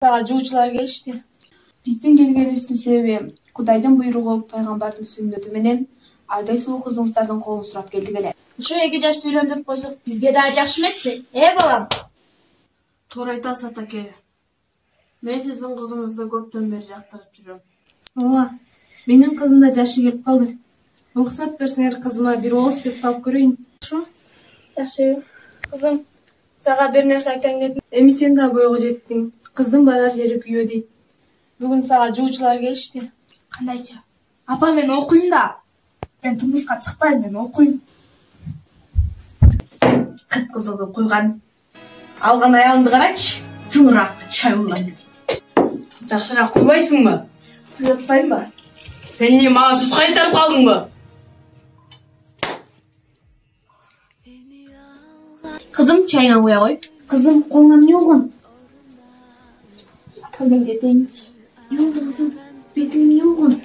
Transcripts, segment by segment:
Сага жуучулар келишти. Биздин келгенибиздин себеби Кудайдын буйругу пайгамбардын сүннөтү менен айдай сулуу кызыңыздардын колун сурап келдик эле. Ушу 2 жашты үйлөндүрүп койсок, бизге да жакшы эмеспи? Балам? Туура айтасыз атаке. Мен сиздин кызыңызды көптөн бери жактырып жүрөм. Ооба, менин кызым да жашы келип калды. Уруксат берсеңер кызыма бир ооз сөз салып көрөйүн. Жакшы. Кызым, сага бир нерсе айтайын дедим. Эми сен да бойго жеттиң. Кыздын барар жери күйөө дейт. Бүгүн сага жуучулар келишти. Кандайча? Апа, мен окуйм да. Мен турмушка чыкпайм, мен окуйм. Кып-кызыл куйган. Алган аялыңды карачы. Тымыраак чай улай. Жакшыраак куйбайсыңбы? Куй атпаймбы? Сен эмне мага сөз кайтарып калдыңбы? Кызым, чайыңа куя кой. Кызым, колуңа эмне болгон? Апа, мен кетейинчи. Эмне болду кызым? Бетиңе эмне болгон?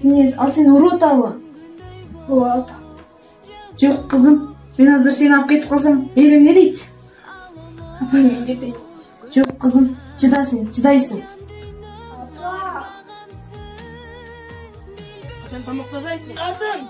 Эмне, ал сени уруп атабы? Ооба, апа. Жок кызым, мен азыр сени алып кетип калсам, эл эмне дейт? Апа, мен кетейинчи. Жок кызым, чыда сен, чыдайсың. Апа. Сен тамактабайсың. Кызым.